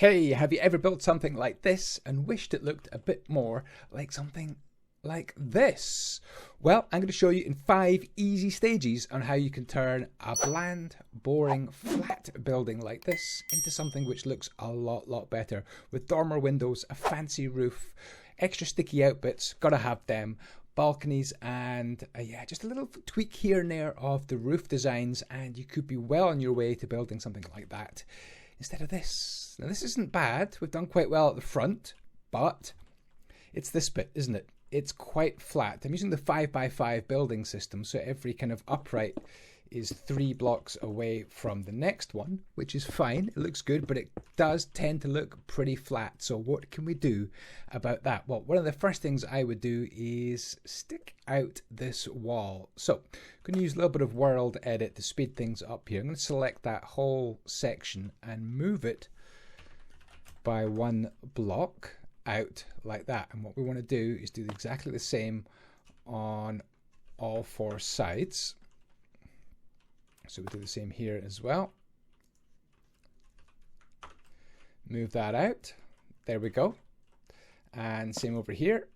Hey, have you ever built something like this and wished it looked a bit more like something like this? Well, I'm going to show you in 5 easy stages on how you can turn a bland, boring, flat building like this into something which looks a lot better, with dormer windows, a fancy roof, extra sticky out bits, gotta have them, balconies, and yeah, just a little tweak here and there of the roof designs, and you could be well on your way to building something like that instead of this. Now, this isn't bad. We've done quite well at the front, but it's this bit, isn't it? It's quite flat. I'm using the 5x5 building system, so every kind of upright is 3 blocks away from the next one, which is fine. It looks good, but it does tend to look pretty flat. So what can we do about that? Well, one of the first things I would do is stick out this wall. So I'm going to use a little bit of world edit to speed things up here. I'm going to select that whole section and move it by 1 block out like that. And what we want to do is do exactly the same on all 4 sides. So we'll do the same here as well. Move that out. There we go. And same over here.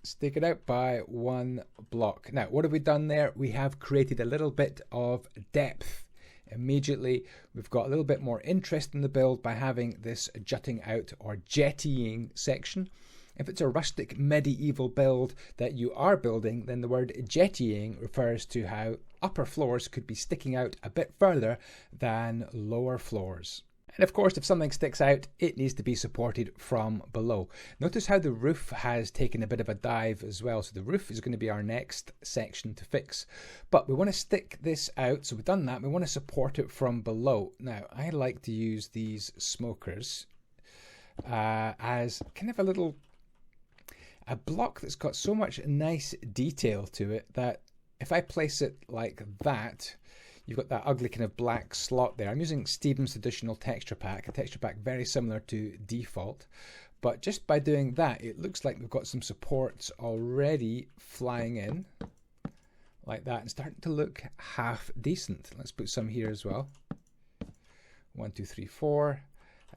Stick it out by 1 block. Now, what have we done there? We have created a little bit of depth. Immediately, we've got a little bit more interest in the build by having this jutting out or jettying section. If it's a rustic medieval build that you are building, then the word jettying refers to how upper floors could be sticking out a bit further than lower floors. And of course, if something sticks out, it needs to be supported from below. Notice how the roof has taken a bit of a dive as well. So the roof is going to be our next section to fix. But we want to stick this out. So we've done that. We want to support it from below. Now, I like to use these smokers as kind of a block that's got so much nice detail to it that if I place it like that, you've got that ugly kind of black slot there. I'm using Stevens Traditional Texture Pack, a texture pack very similar to Default. But just by doing that, it looks like we've got some supports already flying in like that and starting to look half decent. Let's put some here as well. 1, 2, 3, 4.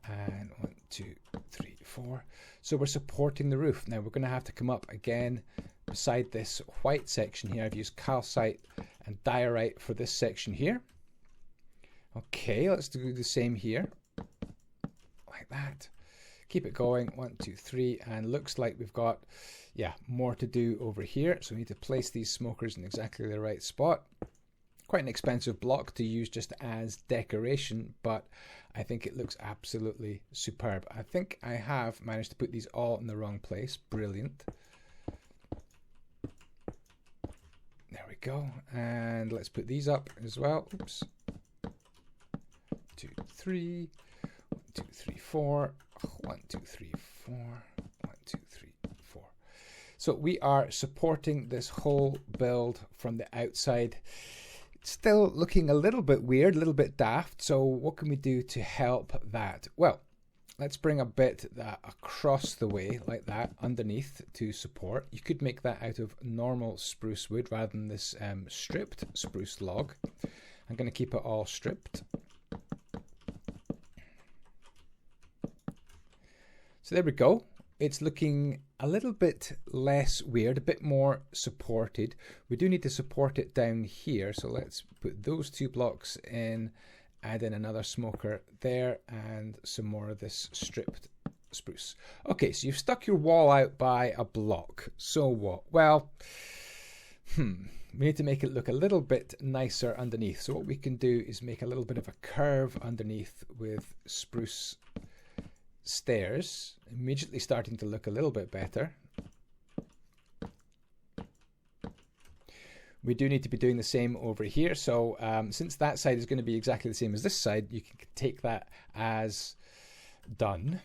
And 1, 2, 3, 4. So we're supporting the roof. Now we're going to have to come up again beside this white section here. I've used calcite and diorite for this section here. Okay, let's do the same here. Like that. Keep it going. 1, 2, 3. And looks like we've got, yeah, more to do over here. So we need to place these smokers in exactly the right spot. Quite an expensive block to use just as decoration, but I think it looks absolutely superb. I think I have managed to put these all in the wrong place. Brilliant. There we go. And let's put these up as well. Oops. 2, 3. 1, 2, 3, 4. 1, 2, 3, 4. 1, 2, 3, 4. So we are supporting this whole build from the outside. Still looking a little bit weird, a little bit daft. So what can we do to help that? Well, let's bring a bit across the way like that underneath to support. You could make that out of normal spruce wood rather than this stripped spruce log. I'm going to keep it all stripped. So there we go. It's looking a little bit less weird, a bit more supported. We do need to support it down here. So let's put those 2 blocks in, add in another smoker there, and some more of this stripped spruce. Okay, so you've stuck your wall out by a block. So what? Well, we need to make it look a little bit nicer underneath. So what we can do is make a little bit of a curve underneath with spruce stairs, immediately starting to look a little bit better. We do need to be doing the same over here. So since that side is going to be exactly the same as this side, you can take that as done.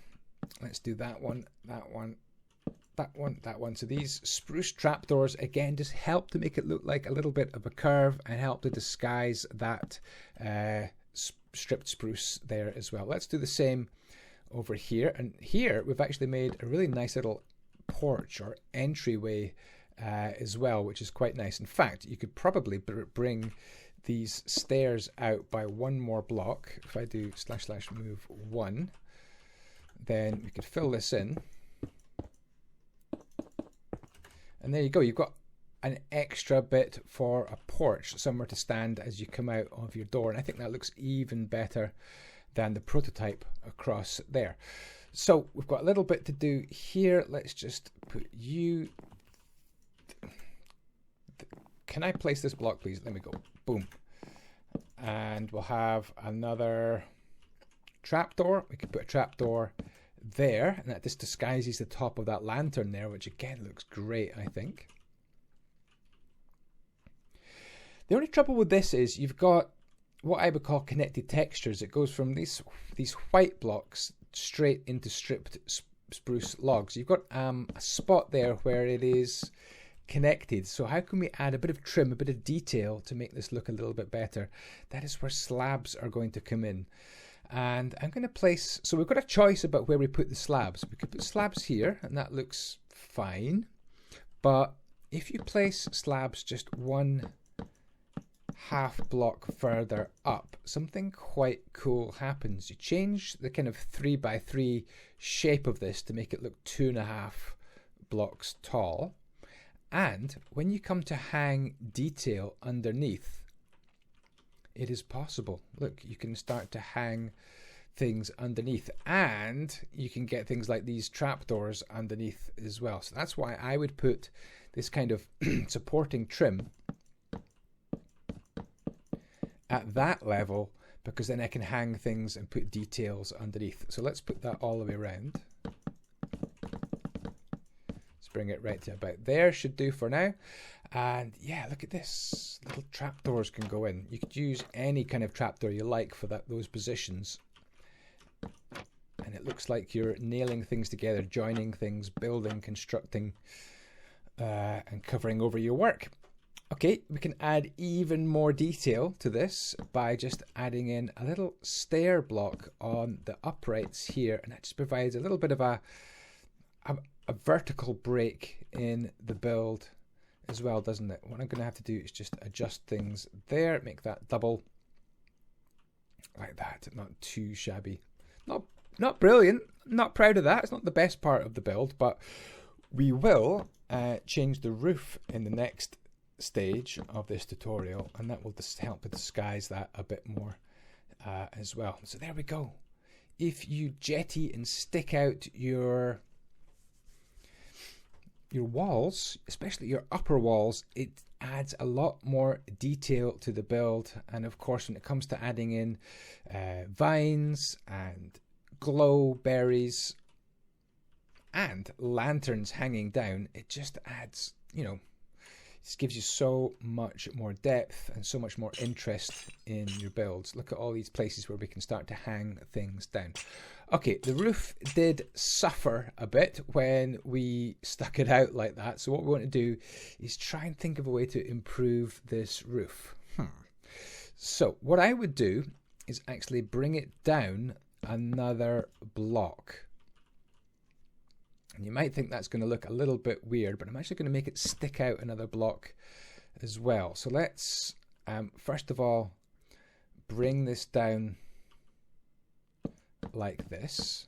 Let's do that one, that one, that one, that one. So these spruce trapdoors, again, just help to make it look like a little bit of a curve and help to disguise that stripped spruce there as well. Let's do the same over here. And here we've actually made a really nice little porch or entryway as well, which is quite nice. In fact, you could probably bring these stairs out by one more block, if I do / move 1, then we could fill this in. And there you go, you've got an extra bit for a porch, somewhere to stand as you come out of your door. And I think that looks even better than the prototype across there. So we've got a little bit to do here. Let's just put you... Can I place this block, please? Let me go. Boom. And we'll have another trapdoor. We could put a trapdoor there, and that just disguises the top of that lantern there, which again looks great, I think. The only trouble with this is you've got what I would call connected textures. It goes from these white blocks straight into stripped spruce logs. You've got a spot there where it is connected. So how can we add a bit of trim, a bit of detail to make this look a little bit better? That is where slabs are going to come in. And I'm going to place, so we've got a choice about where we put the slabs. We could put slabs here, and that looks fine. But if you place slabs just one half block further up, something quite cool happens. You change the kind of 3x3 shape of this to make it look 2.5 blocks tall. And when you come to hang detail underneath, it is possible. Look, you can start to hang things underneath, and you can get things like these trapdoors underneath as well. So that's why I would put this kind of supporting trim at that level, because then I can hang things and put details underneath. So let's put that all the way around. Let's bring it right to about there. Should do for now. And yeah, look at this. Little trapdoors can go in. You could use any kind of trapdoor you like for those positions. And it looks like you're nailing things together, joining things, building, constructing, and covering over your work. Okay, we can add even more detail to this by just adding in a little stair block on the uprights here, and that just provides a little bit of a vertical break in the build as well, doesn't it? What I'm going to have to do is just adjust things there, make that double like that, not too shabby. Not brilliant, not proud of that. It's not the best part of the build, but we will change the roof in the next stage of this tutorial, and that will just help to disguise that a bit more as well. So there we go. If you jetty and stick out your walls, especially your upper walls, it adds a lot more detail to the build. And of course, when it comes to adding in vines and glow berries and lanterns hanging down, it just adds, this gives you so much more depth and so much more interest in your builds. Look at all these places where we can start to hang things down. Okay, the roof did suffer a bit when we stuck it out like that. So what we want to do is try and think of a way to improve this roof. So what I would do is actually bring it down another block. And you might think that's going to look a little bit weird, but I'm actually going to make it stick out another block as well. So let's, first of all, bring this down like this.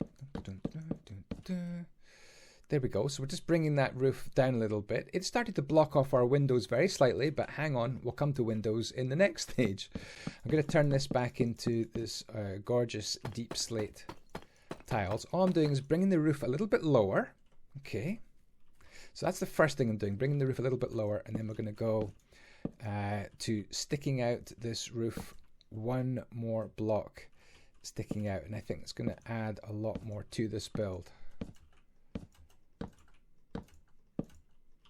There we go. So we're just bringing that roof down a little bit. It started to block off our windows very slightly, but hang on, we'll come to windows in the next stage. I'm going to turn this back into this gorgeous deep slate tiles. All I'm doing is bringing the roof a little bit lower. Okay, so that's the first thing I'm doing, bringing the roof a little bit lower, and then we're going to go to sticking out this roof one more block sticking out, and I think it's going to add a lot more to this build.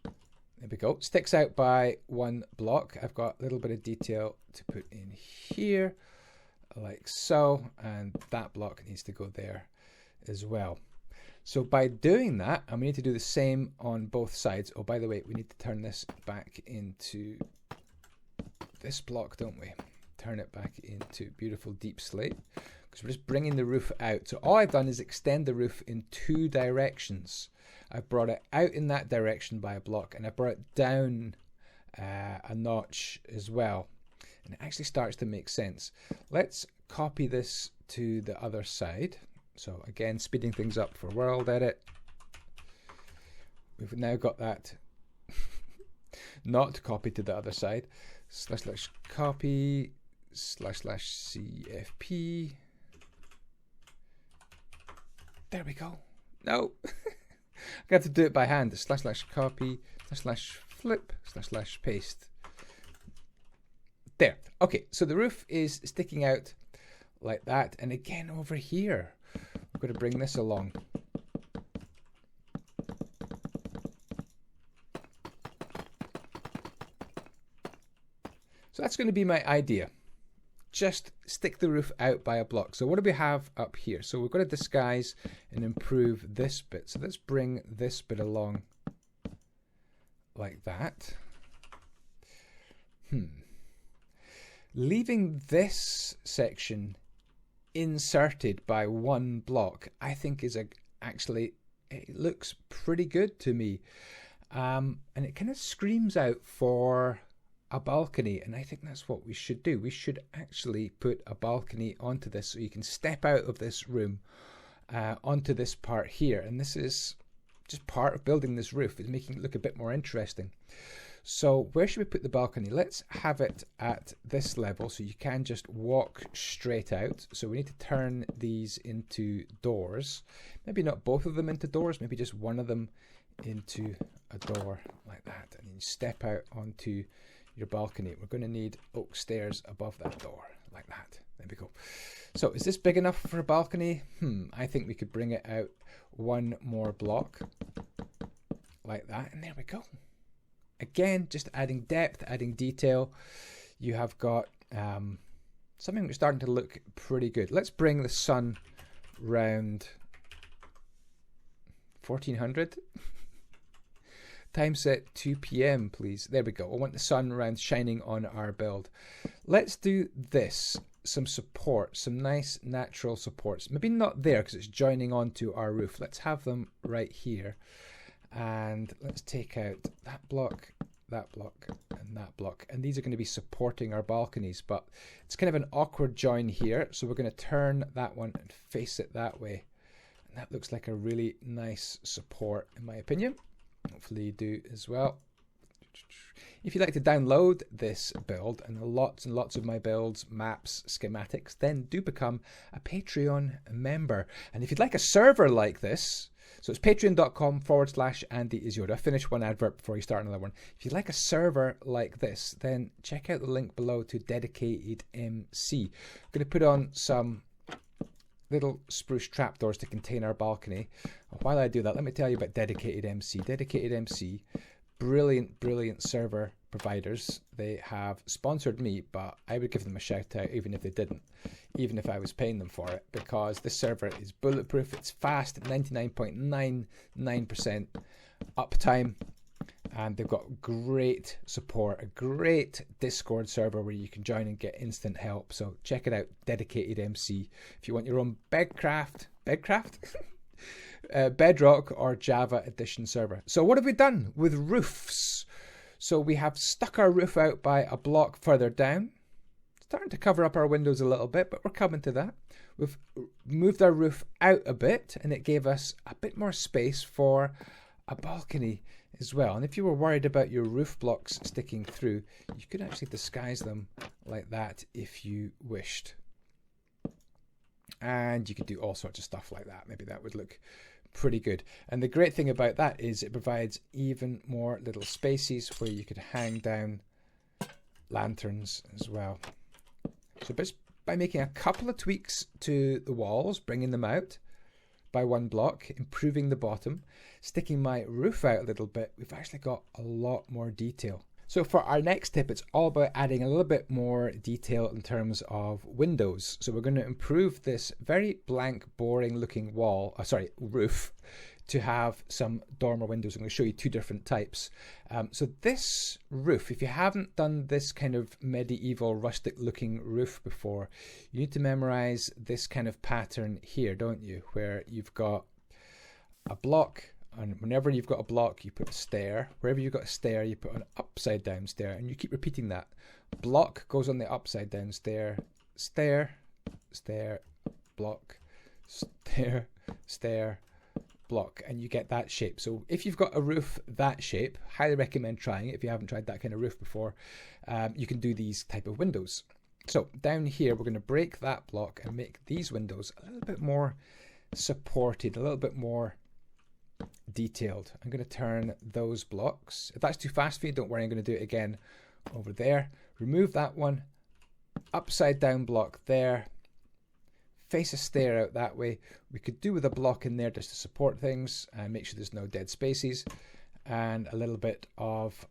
There we go, sticks out by one block. I've got a little bit of detail to put in here, like so, and that block needs to go there as well. So by doing that, and we need to do the same on both sides. Oh, by the way, we need to turn this back into this block, don't we? Turn it back into beautiful deep slate, because we're just bringing the roof out. So all I've done is extend the roof in two directions. I've brought it out in that direction by a block, and I brought it down a notch as well. and it actually starts to make sense. Let's copy this to the other side. So again, speeding things up for world edit. We've now got that not copied to the other side. / copy / CFP. There we go. No, I have to do it by hand. / copy / flip / paste. There. Okay, so the roof is sticking out like that. And again, over here, we're going to bring this along. So that's going to be my idea. Just stick the roof out by a block. So what do we have up here? So we've got to disguise and improve this bit. So let's bring this bit along like that. Leaving this section inserted by one block, I think is actually, it looks pretty good to me. And it kind of screams out for a balcony, and I think that's what we should do. We should actually put a balcony onto this so you can step out of this room onto this part here, and this is just part of building this roof, is making it look a bit more interesting. So where should we put the balcony? Let's have it at this level so you can just walk straight out. So we need to turn these into doors. Maybe not both of them into doors, maybe just one of them into a door like that, and then you step out onto your balcony. We're going to need oak stairs above that door like that. There we go. So is this big enough for a balcony? I think we could bring it out one more block like that, and there we go. Again, just adding depth, adding detail. You have got something that's starting to look pretty good. Let's bring the sun round 1400. Time set 2 p.m. please. There we go. I want the sun around shining on our build. Let's do this. Some support, some nice natural supports. Maybe not there because it's joining onto our roof. Let's have them right here. And let's take out that block, and that block. And these are going to be supporting our balconies, but it's kind of an awkward join here. So we're going to turn that one and face it that way. And that looks like a really nice support in my opinion. Hopefully you do as well. If you'd like to download this build and lots of my builds, maps, schematics, then do become a Patreon member. And if you'd like a server like this, so it's patreon.com/Andyisyoda. Finish one advert before you start another one. If you'd like a server like this, then check out the link below to Dedicated MC. I'm going to put on some little spruce trapdoors to contain our balcony. While I do that, let me tell you about Dedicated MC. Dedicated MC, brilliant server providers. They have sponsored me, but I would give them a shout out even if they didn't, even if I was paying them for it, because this server is bulletproof. It's fast, 99.99% uptime, and they've got great support, a great Discord server where you can join and get instant help. So check it out, Dedicated MC. If you want your own Bedrock or Java edition server. So what have we done with roofs? So we have stuck our roof out by a block further down. Starting to cover up our windows a little bit, but we're coming to that. We've moved our roof out a bit, and it gave us a bit more space for a balcony as well. And if you were worried about your roof blocks sticking through, you could actually disguise them like that if you wished. And you could do all sorts of stuff like that. Maybe that would look pretty good. And the great thing about that is it provides even more little spaces where you could hang down lanterns as well. So just by making a couple of tweaks to the walls, bringing them out by one block, improving the bottom, sticking my roof out a little bit, we've actually got a lot more detail. So for our next tip, it's all about adding a little bit more detail in terms of windows. So we're going to improve this very blank, boring looking roof to have some dormer windows. I'm going to show you two different types. So this roof, if you haven't done this kind of medieval rustic looking roof before, you need to memorize this kind of pattern here, don't you? Where you've got a block, And whenever you've got a block, you put a stair. Wherever you've got a stair, you put an upside down stair, and you keep repeating that. Block goes on the upside down stair, stair, stair, block, stair, stair, block, and you get that shape. So if you've got a roof that shape, highly recommend trying it if you haven't tried that kind of roof before. You can do these type of windows. So down here, we're going to break that block and make these windows a little bit more supported, a little bit more detailed. I'm going to turn those blocks. If that's too fast for you, don't worry, I'm going to do it again over there. Remove that one, upside down block there, face a stair out that way. We could do with a block in there just to support things and make sure there's no dead spaces, and a little bit of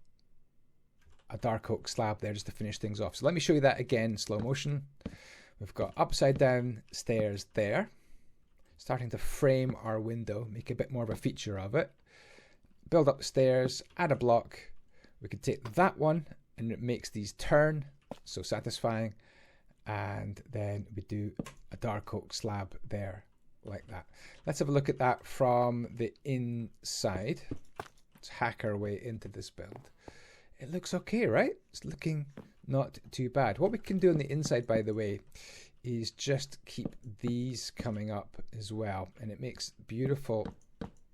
a dark oak slab there just to finish things off. So let me show you that again in slow motion. We've got upside down stairs there, starting to frame our window, make a bit more of a feature of it. Build up the stairs, add a block. We could take that one and it makes these turn, so satisfying. And then we do a dark oak slab there like that. Let's have a look at that from the inside. Let's hack our way into this build. It looks okay, right? It's looking not too bad. What we can do on the inside, by the way, is just keep these coming up as well, and it makes beautiful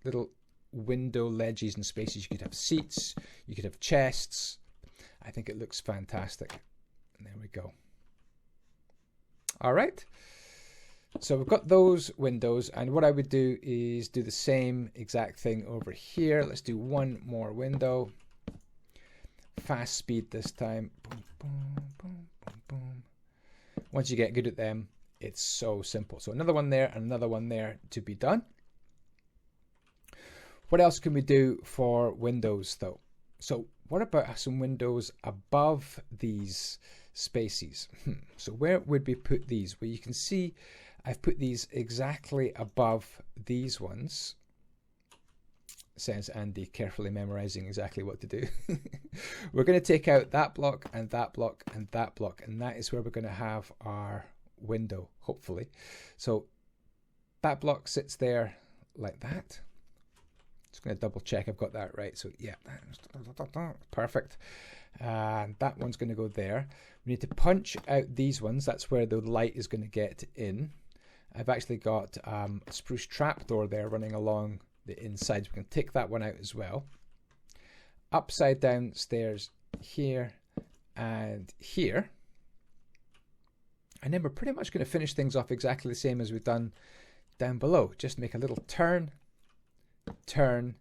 little window ledges and spaces. You could have seats, you could have chests. I think it looks fantastic. And there we go. All right, so we've got those windows, and what I would do is do the same exact thing over here. Let's do one more window. Fast speed this time. Boom, boom, boom, boom, boom. Once you get good at them, it's so simple. So another one there and another one there to be done. What else can we do for windows though? So what about some windows above these spaces? So where would we put these? Well, you can see I've put these exactly above these ones. Says Andy, carefully memorizing exactly what to do. We're going to take out that block and that block and that block, and that is where we're going to have our window, hopefully. So that block sits there like that. Just going to double check I've got that right. So yeah, perfect. And that one's going to go there. We need to punch out these ones. That's where the light is going to get in. I've actually got a spruce trapdoor there running along the inside. We can take that one out as well. Upside down stairs here and here. And then we're pretty much going to finish things off exactly the same as we've done down below. Just make a little turn, turn,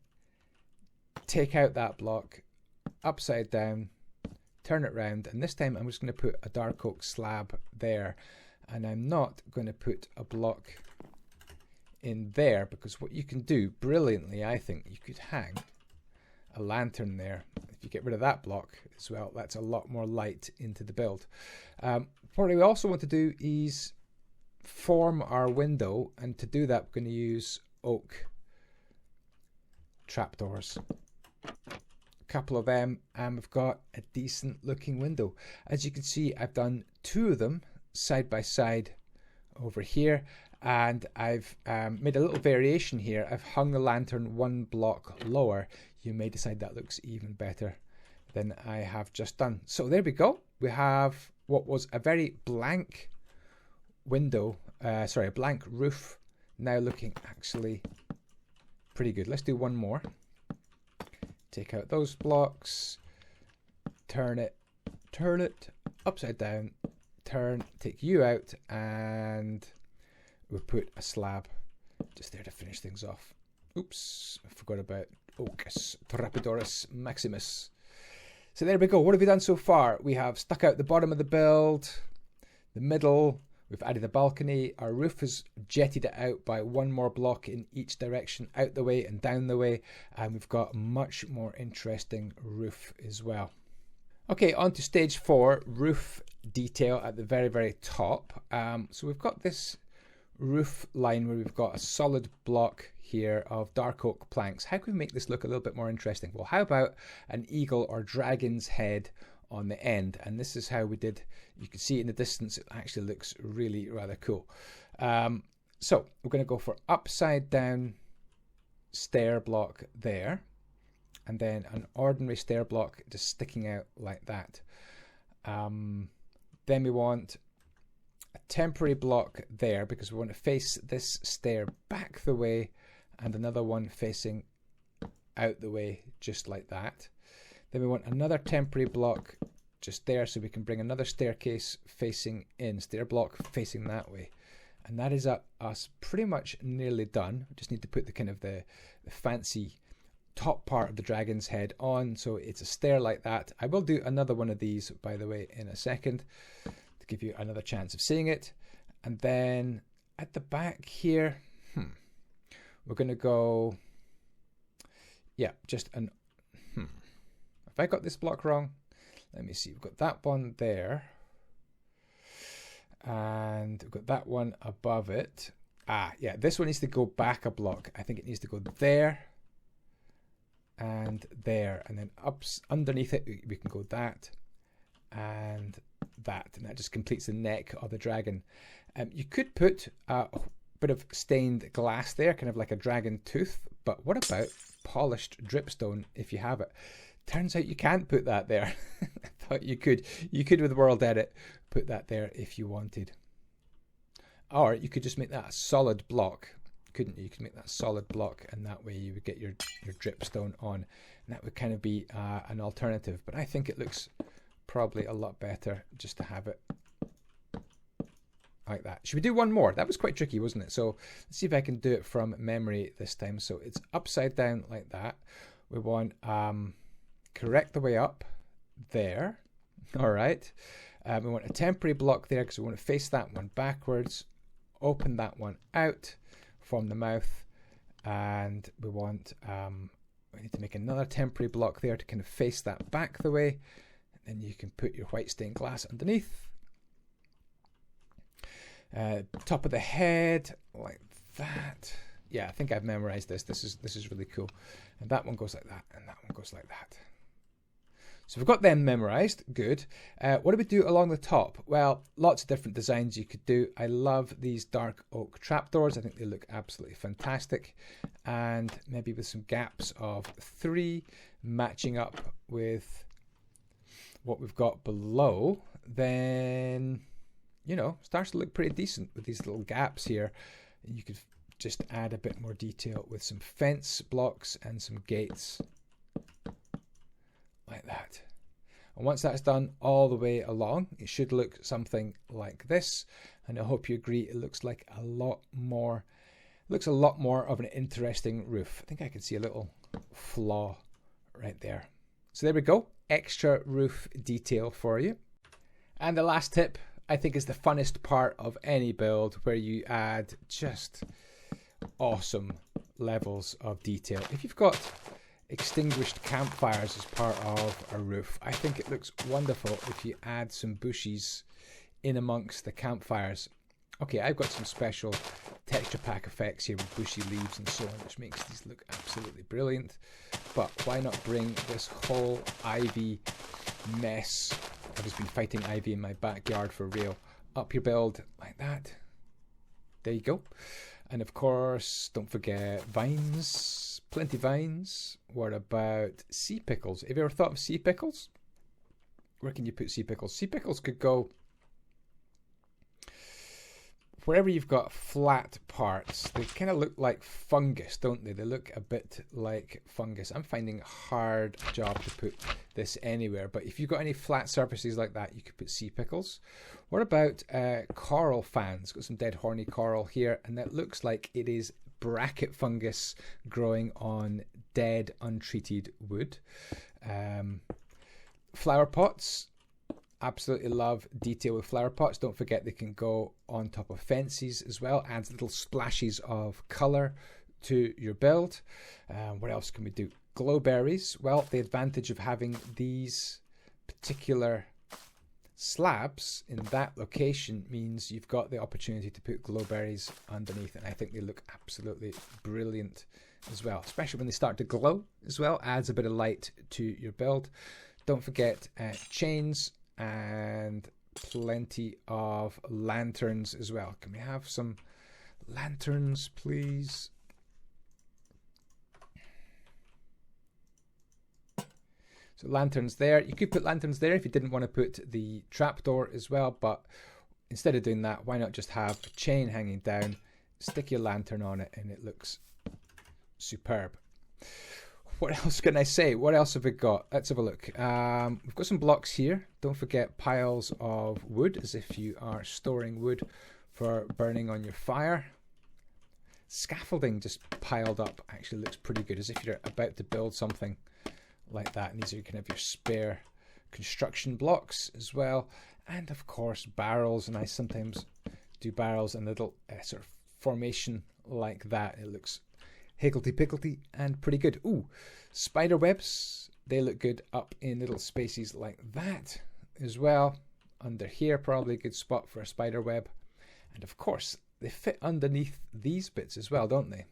take out that block, upside down, turn it round, and this time I'm just going to put a dark oak slab there, and I'm not going to put a block in there, because what you can do brilliantly, I think, you could hang a lantern there. If you get rid of that block as well, that's a lot more light into the build. What we also want to do is form our window, and to do that we're going to use oak trapdoors. A couple of them, and we've got a decent looking window. As you can see, I've done two of them side by side over here, and I've made a little variation here. I've hung the lantern one block lower. You may decide that looks even better than I have just done. So there we go. We have what was a very blank window, a blank roof, now looking actually pretty good. Let's do one more. Take out those blocks, turn it, upside down, turn, take you out, and we'll put a slab just there to finish things off. Oops, I forgot about Ocus Trapedoris Maximus. So there we go. What have we done so far? We have stuck out the bottom of the build, the middle, we've added a balcony, our roof is jetted it out by one more block in each direction, out the way and down the way, and we've got a much more interesting roof as well. Okay, on to stage 4, roof detail at the very, very top. So we've got this roof line where we've got a solid block here of dark oak planks. How can we make this look a little bit more interesting? Well, how about an eagle or dragon's head on the end? And this is how we did. You can see in the distance it actually looks really rather cool. So we're going to go for upside down stair block there, and then an ordinary stair block just sticking out like that. Then we want a temporary block there because we want to face this stair back the way, and another one facing out the way, just like that. Then we want another temporary block just there so we can bring another staircase facing in, stair block facing that way. And that is us pretty much nearly done. We just need to put the kind of the fancy top part of the dragon's head on, so it's a stair like that. I will do another one of these, by the way, in a second to give you another chance of seeing it. And then at the back here, we're going to go, yeah, just an, have I got this block wrong? Let me see, we've got that one there, and we've got that one above it. Yeah, this one needs to go back a block. I think it needs to go there, and there, and then underneath it we can go that and that, and that just completes the neck of the dragon. You could put a bit of stained glass there, kind of like a dragon tooth, but what about polished dripstone if you have it? Turns out you can't put that there. I thought you could with World Edit put that there if you wanted, or you could just make that a solid block, couldn't you? You could make that solid block, and that way you would get your dripstone on, and that would kind of be an alternative. But I think it looks probably a lot better just to have it like that. Should we do one more? That was quite tricky, wasn't it? So let's see if I can do it from memory this time. So it's upside down like that. We want correct the way up there. All right. We want a temporary block there because we want to face that one backwards, open that one out from the mouth, and we want we need to make another temporary block there to kind of face that back the way, and then you can put your white stained glass underneath. Top of the head like that. Yeah, I think I've memorized this. This is really cool. And that one goes like that, and that one goes like that. So we've got them memorized. Good. What do we do along the top? Well, lots of different designs you could do. I love these dark oak trapdoors. I think they look absolutely fantastic. And maybe with some gaps of 3 matching up with what we've got below, then, you know, starts to look pretty decent with these little gaps here. You could just add a bit more detail with some fence blocks and some gates like that. And once that's done all the way along, it should look something like this. And I hope you agree, it looks like a lot more of an interesting roof. I think I can see a little flaw right there. So there we go, extra roof detail for you. And the last tip, I think, is the funnest part of any build, where you add just awesome levels of detail. If you've got extinguished campfires as part of a roof, I think it looks wonderful if you add some bushes in amongst the campfires. Okay, I've got some special texture pack effects here with bushy leaves and so on, which makes these look absolutely brilliant. But why not bring this whole ivy mess, I've just been fighting ivy in my backyard for real, up your build like that. There you go. And of course, don't forget vines, plenty vines. What about sea pickles? Have you ever thought of sea pickles? Where can you put sea pickles? Sea pickles could go wherever you've got flat parts. They kind of look like fungus, don't they? They look a bit like fungus. I'm finding a hard job to put this anywhere, but if you've got any flat surfaces like that, you could put sea pickles. What about coral fans? Got some dead horny coral here, and that looks like it is bracket fungus growing on dead untreated wood. Flower pots, absolutely love detail with flower pots. Don't forget they can go on top of fences as well. Adds little splashes of colour to your build. What else can we do? Glowberries. Well, the advantage of having these particular slabs in that location means you've got the opportunity to put glowberries underneath, and I think they look absolutely brilliant as well, especially when they start to glow as well. Adds a bit of light to your build. Don't forget chains and plenty of lanterns as well. Can we have some lanterns, please? So lanterns there. You could put lanterns there if you didn't want to put the trapdoor as well, but instead of doing that, why not just have a chain hanging down, stick your lantern on it, and it looks superb. What else can I say? What else have we got? Let's have a look. We've got some blocks here. Don't forget piles of wood, as if you are storing wood for burning on your fire. Scaffolding just piled up actually looks pretty good, as if you're about to build something like that. And these are kind of your spare construction blocks as well. And of course barrels, and I sometimes do barrels in a little sort of formation like that. It looks higgledy-piggledy and pretty good. Ooh, spider webs, they look good up in little spaces like that as well. Under here, probably a good spot for a spider web. And of course, they fit underneath these bits as well, don't they?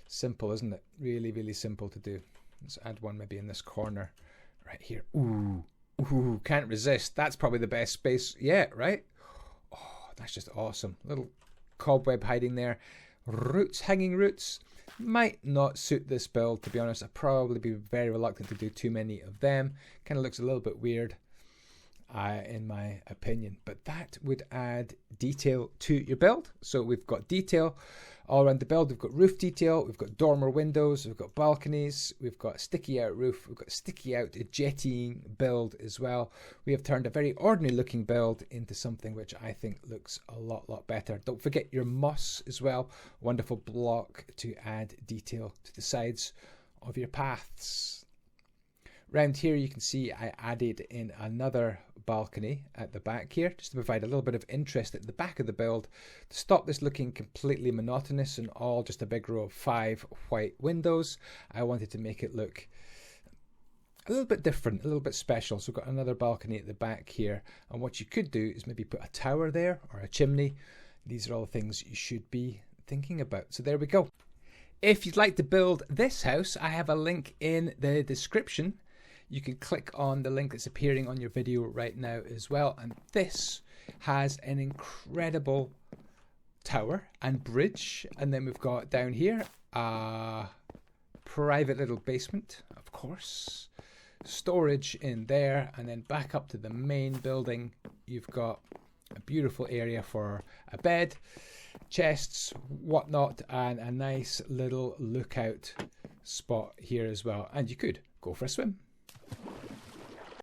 Simple, isn't it? Really, really simple to do. Let's add one maybe in this corner right here. Ooh, ooh, can't resist. That's probably the best space yet, right? Oh, that's just awesome. Little cobweb hiding there. Roots, hanging roots. Might not suit this build, to be honest. I'd probably be very reluctant to do too many of them. Kind of looks a little bit weird, in my opinion. But that would add detail to your build. So we've got detail all around the build. We've got roof detail, we've got dormer windows, we've got balconies, we've got a sticky out roof, we've got a sticky out jettying build as well. We have turned a very ordinary looking build into something which I think looks a lot better. Don't forget your moss as well. Wonderful block to add detail to the sides of your paths. Round here you can see I added in another balcony at the back here, just to provide a little bit of interest at the back of the build, to stop this looking completely monotonous and all just a big row of 5 white windows. I wanted to make it look a little bit different, a little bit special. So we've got another balcony at the back here, and what you could do is maybe put a tower there or a chimney. These are all things you should be thinking about. So there we go. If you'd like to build this house, I have a link in the description. You can click on the link that's appearing on your video right now as well. And this has an incredible tower and bridge. And then we've got down here a private little basement, of course. Storage in there. And then back up to the main building, you've got a beautiful area for a bed, chests, whatnot, and a nice little lookout spot here as well. And you could go for a swim.